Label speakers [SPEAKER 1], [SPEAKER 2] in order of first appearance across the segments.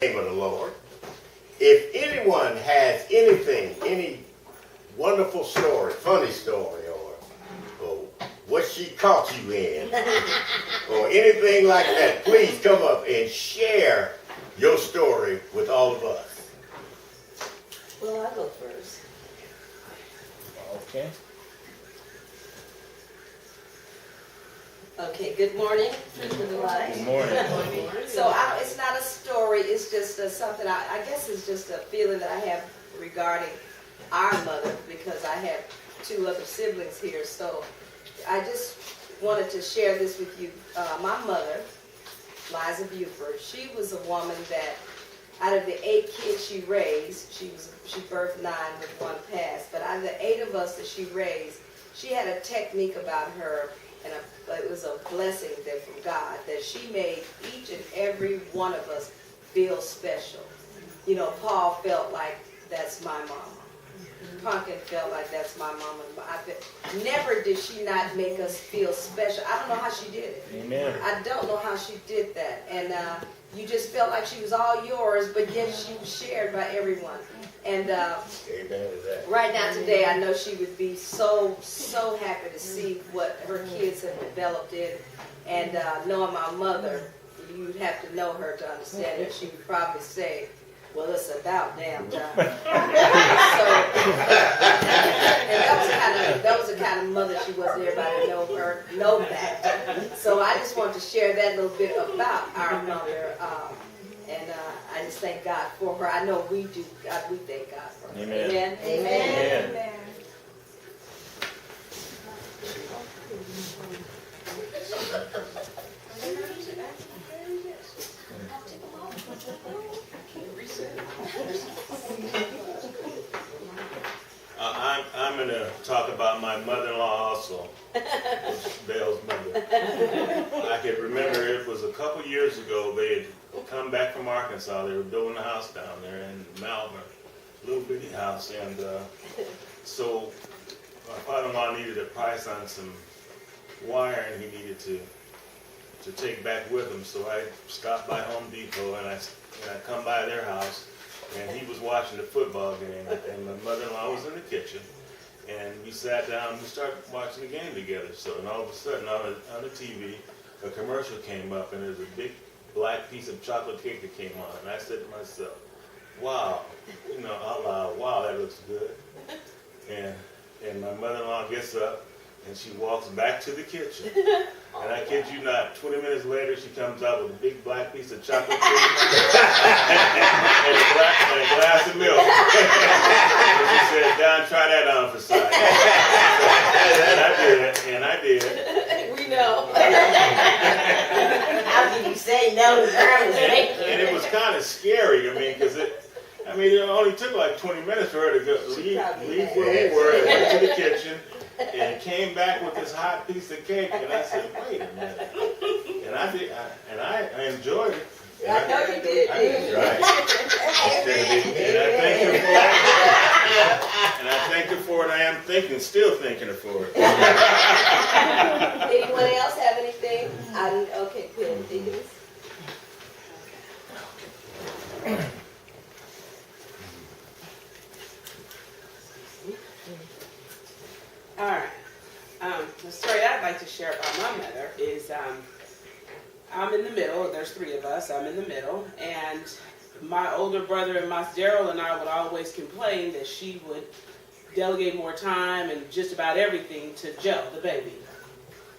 [SPEAKER 1] name of the Lord. If anyone has anything, any wonderful story, funny story, or what she caught you in, or anything like that, please come up and share your story with all of us.
[SPEAKER 2] Well, I'll go first.
[SPEAKER 3] Okay.
[SPEAKER 2] Okay, good morning to the light.
[SPEAKER 3] Good morning.
[SPEAKER 2] So it's not a story, it's just something, I guess it's just a feeling that I have regarding our mother, because I have two other siblings here. So I just wanted to share this with you. My mother, Liza Buford, she was a woman that out of the 8 kids she raised, she birthed 9 with 1 passed, but out of the 8 of us that she raised, she had a technique about her, and it was a blessing then from God, that she made each and every one of us feel special. You know, Paul felt like, that's my mama. Pumpkin felt like, that's my mama. Never did she not make us feel special. I don't know how she did it.
[SPEAKER 3] Amen.
[SPEAKER 2] I don't know how she did that. And you just felt like she was all yours, but yet she was shared by everyone. And right now today, I know she would be so happy to see what her kids have developed in. And knowing my mother, you'd have to know her to understand that she would probably say, well, it's about damn time. And that was the kind of mother she was. Everybody know that. So I just want to share that little bit about our mother. And I just thank God for her. I know we do. We thank God for her.
[SPEAKER 3] Amen.
[SPEAKER 2] Amen.
[SPEAKER 3] Amen.
[SPEAKER 2] Amen.
[SPEAKER 1] I'm going to talk about my mother-in-law also, Belle's mother. I can remember it was a couple years ago. They had come back from Arkansas. They were building a house down there in Malvern, little bitty house. And so my father-in-law needed a price on some wire, and he needed to take back with him. So I stopped by Home Depot, and I come by their house. And he was watching the football game, and my mother-in-law was in the kitchen. And we sat down and we started watching the game together. So, and all of a sudden on the TV, a commercial came up, and there was a big black piece of chocolate cake that came on. And I said to myself, wow, you know, out loud, wow, that looks good. And my mother-in-law gets up, and she walks back to the kitchen. And I kid you not, 20 minutes later, she comes out with a big black piece of chocolate cake and a glass of milk. And she said, Don, try that on for size. And I did.
[SPEAKER 2] We know.
[SPEAKER 4] How can you say no to girls?
[SPEAKER 1] And it was kind of scary, because it only took like 20 minutes for her to leave where we were and went to the kitchen. And came back with this hot piece of cake, and I said, "Wait a minute!" And I enjoyed it.
[SPEAKER 2] I know you did.
[SPEAKER 1] I did right. And I thanked her for it. I am still thanking her for it.
[SPEAKER 2] Anyone else have anything? Okay, good. Deacons?
[SPEAKER 5] All right. The story I'd like to share about my mother is I'm in the middle. There's 3 of us. I'm in the middle. And my older brother and Daryl and I would always complain that she would delegate more time and just about everything to Joe, the baby.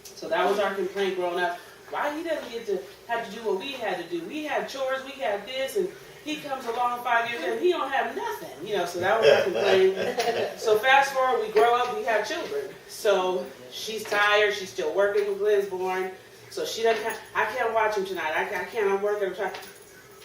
[SPEAKER 5] So that was our complaint growing up. Why he doesn't get to have to do what we had to do? We had chores, we had this, and he comes along 5 years and he don't have nothing, so that was our complaint. So fast forward, we grow up, we have children. So she's tired, she's still working with Glenn's born. So she doesn't have, I can't watch him tonight. I can't, I'm working, I'm trying.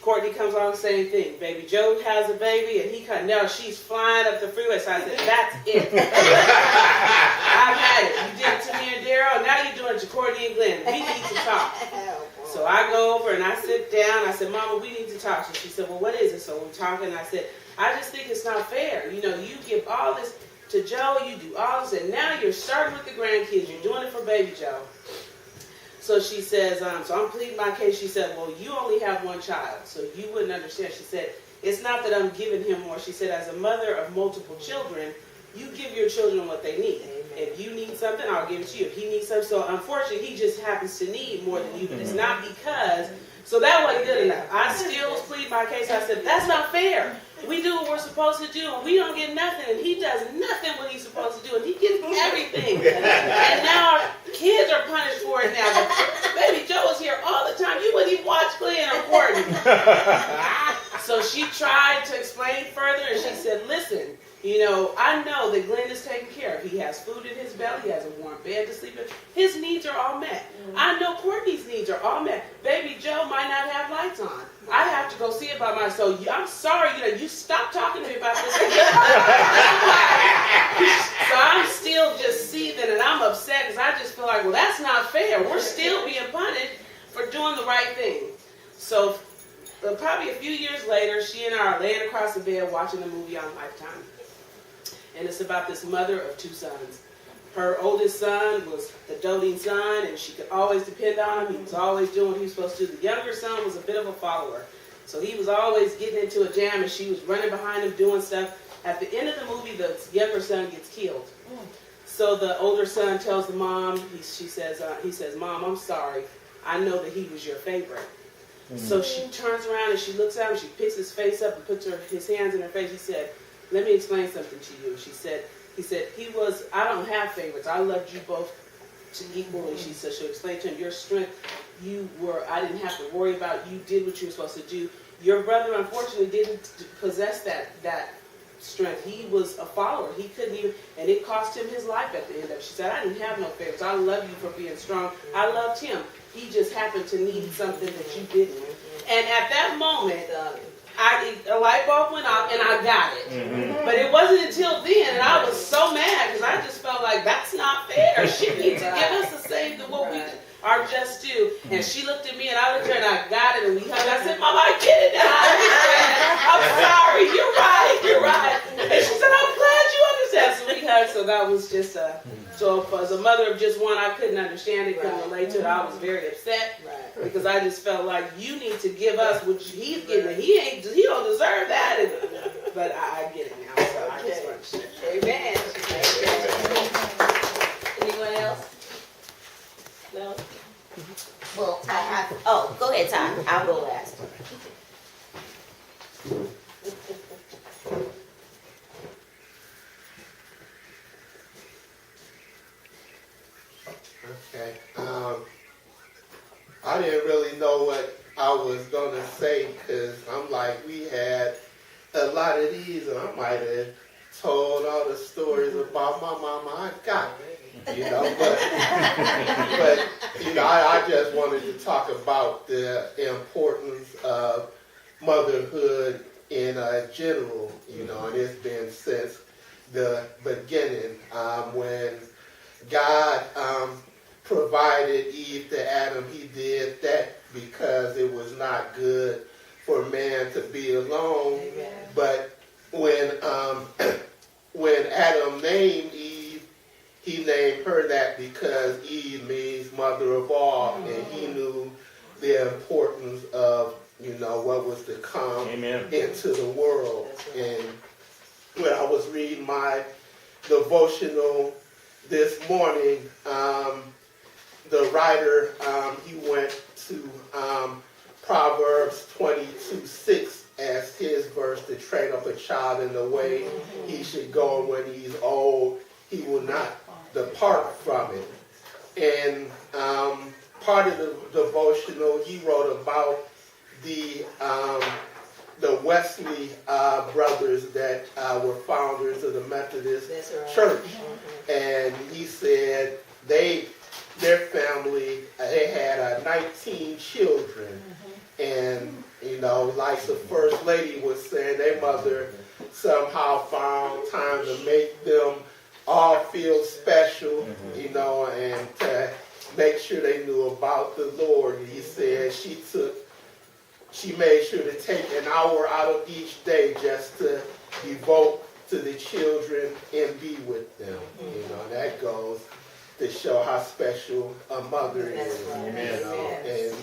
[SPEAKER 5] Courtney comes along, same thing. Baby Joe has a baby, and he comes, no, she's flying up the freeway. So I said, that's it. I've had it. You did it to me and Daryl, now you're doing it to Courtney and Glenn. We need to talk. So I go over and I sit down. I said, Mama, we need to talk. So she said, well, what is it? So we're talking. And I said, I just think it's not fair. You give all this to Joe, you do all this, and now you're starting with the grandkids. You're doing it for baby Joe. So she says, so I'm pleading my case. She said, well, you only have one child, so you wouldn't understand. She said, it's not that I'm giving him more. She said, as a mother of multiple children, you give your children what they need. If you need something, I'll give it to you. If he needs something, so unfortunately, he just happens to need more than you. But it's not because, so that wasn't good enough. I still was pleading my case. I said, that's not fair. We do what we're supposed to do, and we don't get nothing. And he does nothing what he's supposed to do, and he gets everything. And now our kids are punished for it now. But baby Joe was here all the time. You wouldn't even watch Glenn or Courtney. So she tried to explain further, and she said, listen, you know, I know that Glenn is taken care of. He has food in his belly. He has a warm bed to sleep in. His needs are all met. I know Courtney's needs are all met. Baby Joe might not have lights on. I have to go see about myself. So I'm sorry, you stop talking to me about this. So I'm still just seething, and I'm upset because I just feel like, well, that's not fair. We're still being punished for doing the right thing. So probably a few years later, she and I are laying across the bed watching a movie on Lifetime. And it's about this mother of two sons. Her oldest son was the doting son, and she could always depend on him. He was always doing what he was supposed to do. The younger son was a bit of a follower. So he was always getting into a jam, and she was running behind him doing stuff. At the end of the movie, the younger son gets killed. So the older son tells the mom, he says, Mom, I'm sorry. I know that he was your favorite. So she turns around and she looks at him, she picks his face up and puts his hands in her face. He said, let me explain something to you. He said, I don't have favorites. I loved you both equally. She said, she'll explain to him, your strength, I didn't have to worry about. You did what you were supposed to do. Your brother, unfortunately, didn't possess that strength. He was a follower. He couldn't even, and it cost him his life at the end of it. She said, I didn't have no favorites. I love you for being strong. I loved him. He just happened to need something that you didn't. And at that moment, a light bulb went off and I got it. But it wasn't until then, and I was so mad because I just felt like that's not fair. She needs to give us the same to what we are just due. And she looked at me and I looked at her and I got it and we hugged. I said, Mama, I get it now. I understand. I'm sorry. You're right. And she said, I'm glad you understand. So we hugged. So that was just so as a mother of just one, I couldn't understand it, couldn't relate to it. I was very upset because I just felt like you need to give us what he's getting. He don't deserve that. But I get it now. So I just want to share.
[SPEAKER 2] Amen. Anyone else? No?
[SPEAKER 4] Well, go ahead, Ty. I'll go last.
[SPEAKER 3] Okay. I didn't really know what I was going to say because I'm like, we had a lot of these and I might have told all the stories about my mama. I got it, but I just wanted to talk about the importance of motherhood in general, and it's been since the beginning when God provided Eve to Adam. He did that because it was not good for man to be alone. Amen. But when Adam named Eve, he named her that because Eve means mother of all, and he knew the importance of what was to come into the world. And when I was reading my devotional this morning, the writer, he went to Proverbs 22:6 as his verse, to train up a child in the way he should go, and when he's old, he will not depart from it. And part of the devotional, he wrote about the Wesley brothers that were founders of the Methodist Church. And he said their family, they had 19 children. And, like the First Lady was saying, their mother somehow found time to make them all feel special, and to make sure they knew about the Lord. And he said she made sure to take an hour out of each day just to devote to the children and be with them. to show how special a mother is.
[SPEAKER 1] Amen.
[SPEAKER 3] You know? And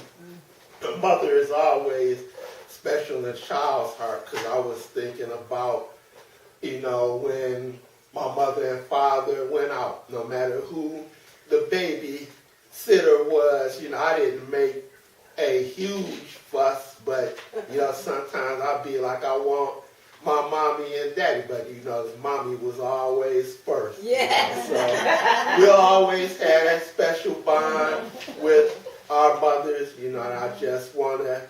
[SPEAKER 3] a mother is always special in a child's heart, because I was thinking about, you know, when my mother and father went out, no matter who the baby sitter was, you know, I didn't make a huge fuss, but, you know, sometimes I'd be like, I want my mommy and daddy, but, you know, mommy was always first.
[SPEAKER 2] Yes.
[SPEAKER 3] So we always had a special bond with our mothers, you know, and I just want to,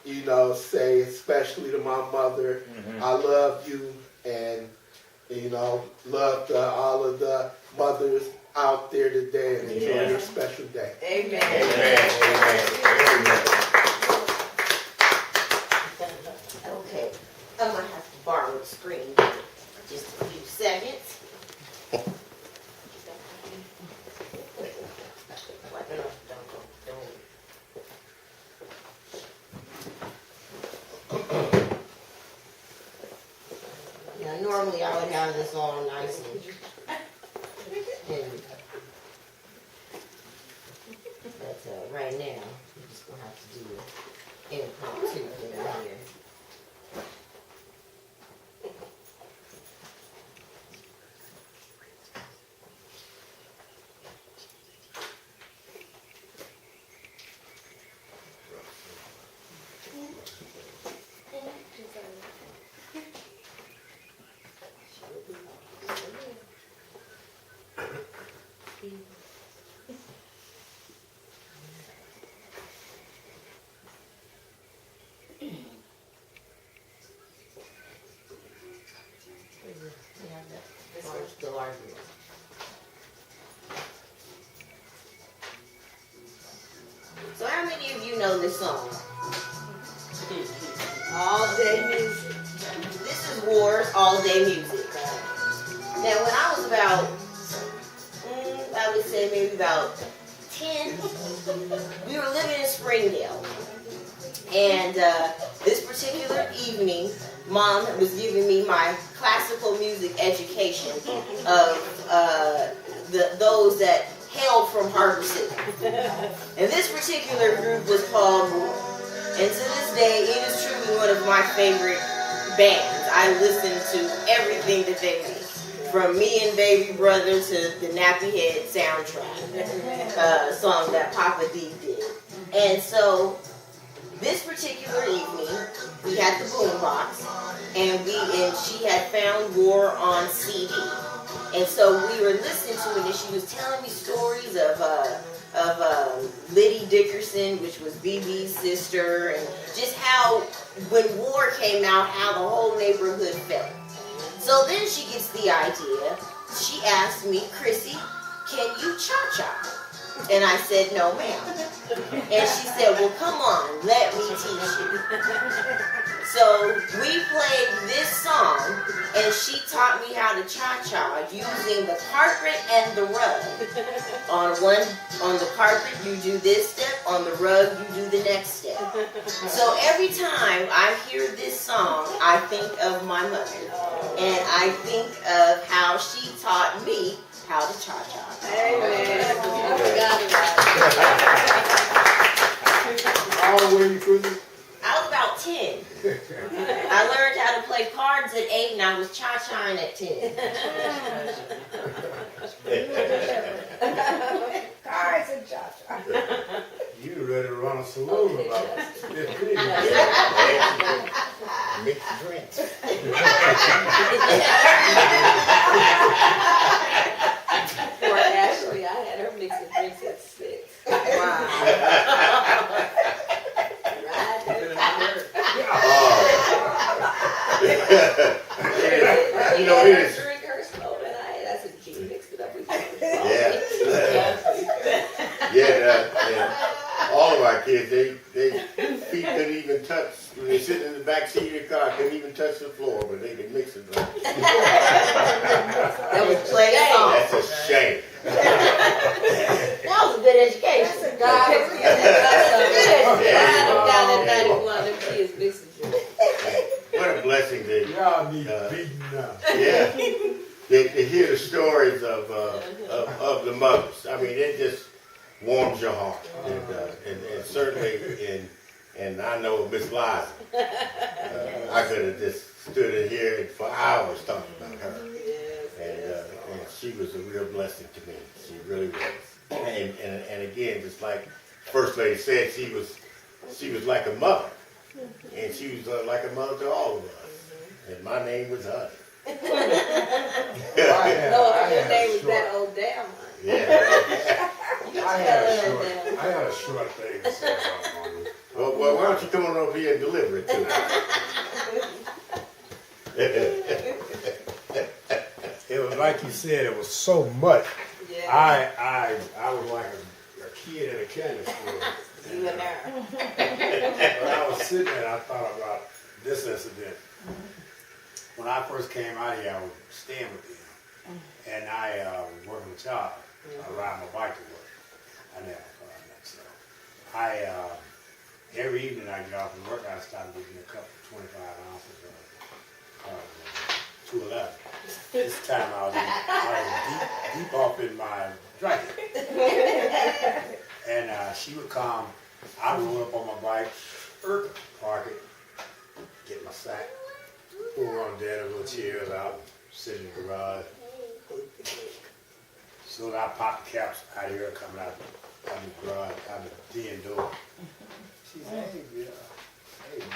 [SPEAKER 3] you know, say especially to my mother, I love you, and, you know, love to all of the mothers out there today, and enjoy your special day.
[SPEAKER 2] Amen.
[SPEAKER 1] Amen.
[SPEAKER 4] Okay, I'm gonna have to borrow the screen for just a few seconds. Now, normally I would have this all nice and but right now, we're just gonna have to do an impromptu thing here. Still arguing. So how many of you know this song?
[SPEAKER 2] All day music.
[SPEAKER 4] This is War's All Day Music. Now when I was about, I would say maybe about 10, we were living in Springdale. And this particular evening, Mom was giving me my classical music education of those that hailed from Harbor City. And this particular group was called War. And to this day, it is truly one of my favorite bands. I listen to everything that they make, from Me and Baby Brother to the Nappy Head soundtrack song that Papa D did. And so this particular evening, we had the boombox, and she had found War on CD. And so we were listening to it, and she was telling me stories of Liddy Dickerson, which was BB's sister, and just how when War came out, how the whole neighborhood felt. So then she gets the idea. She asked me, Chrissy, can you cha-cha? And I said, no, ma'am. And she said, well, come on, let me teach you. So we played this song, and she taught me how to cha-cha using the carpet and the rug. On the carpet, you do this step. On the rug, you do the next step. So every time I hear this song, I think of my mother. And I think of how she taught me how to cha-cha.
[SPEAKER 2] Amen. I forgot about
[SPEAKER 6] How old were you, Chrissy?
[SPEAKER 4] I was about 10. I learned how to play cards at 8, and I was cha-chaing at 10.
[SPEAKER 2] cards and cha-cha.
[SPEAKER 6] You were ready to run a saloon about 15.
[SPEAKER 1] Mix drinks.
[SPEAKER 2] Poor Ashley, I had her mixing drinks at 6.
[SPEAKER 4] Wow.
[SPEAKER 2] Right there.
[SPEAKER 1] You know, it is.
[SPEAKER 2] Drink her slow, and I said, can you mix it up with
[SPEAKER 1] Yeah. All of our kids, they feet couldn't even touch, when they sit in the back seat of the car, couldn't even touch the floor, but they could mix it right.
[SPEAKER 4] That was playing a song.
[SPEAKER 1] That's a shame.
[SPEAKER 4] That was a good education.
[SPEAKER 2] That's a God. Down at 91, them kids mixing drinks.
[SPEAKER 1] What a blessing to
[SPEAKER 6] Y'all need beating now.
[SPEAKER 1] yeah.
[SPEAKER 7] to hear the stories of the mothers. I mean, it just warms your heart, and certainly and I know Miss Liza. I could have just stood in here for hours talking about her, and she was a real blessing to me. She really was. And again, just like First Lady said, she was like a mother, and she was like a mother to all of us. And my name was Honey.
[SPEAKER 2] Lord, your name was that old damn one.
[SPEAKER 7] Yeah.
[SPEAKER 6] I had a short thing to say about Mother.
[SPEAKER 7] Well, why don't you come on over here and deliver it to us?
[SPEAKER 6] It was like you said, it was so much.
[SPEAKER 2] Yeah.
[SPEAKER 6] I was like a kid in a candy store.
[SPEAKER 2] You and her.
[SPEAKER 6] When I was sitting there, I thought about this incident. When I first came out here, I was staying with them, and I was working a job. I ride my bike to work. I never car that, so every evening I get off from work, I started getting a couple 25 ounces of 211. This time I was deep off in my drinking. And she would come, I would roll up on my bike, park it, get my sack, pull on there, little chairs out, sit in the garage. So I popped the caps out of here, coming out the garage, out the den door. She said, hey, Bill, hey, man,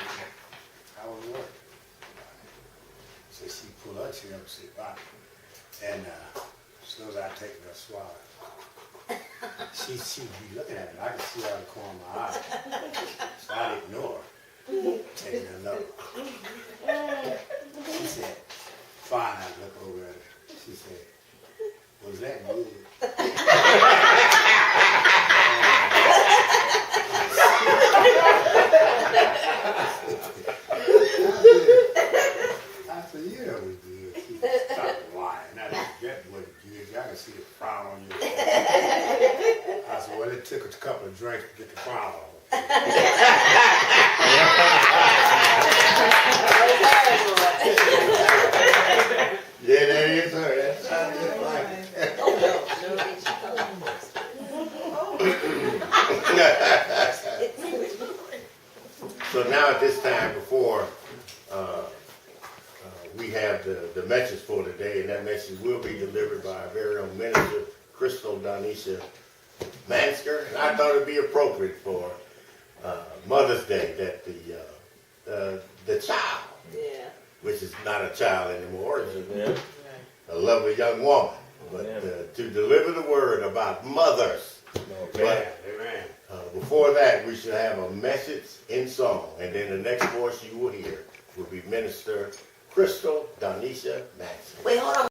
[SPEAKER 6] how was work? So she pulled her chair up and said, bye. And as soon as I take her swallow, she would be looking at me. I could see her out of the corner of my eye. So I'd ignore her, taking another. She said, fine, I look over at her. She said, was that good? I said, yeah, it was good. She stopped lying. Now that wasn't good. I can see the frown on your face. I said, well, it took a couple of drinks to get the frown off.
[SPEAKER 7] Yeah, there is her. That sounds just like it. So now at this time, before we have the message for today, and that message will be delivered by our very own minister, Crystal Donisha Mansker. And I thought it'd be appropriate for Mother's Day that the child, which is not a child anymore, is a lovely young woman, but to deliver the word about mothers. But before that, we should have a message in song, and then the next voice you will hear will be Minister Crystal Donisha Mansker.
[SPEAKER 4] Wait, hold on.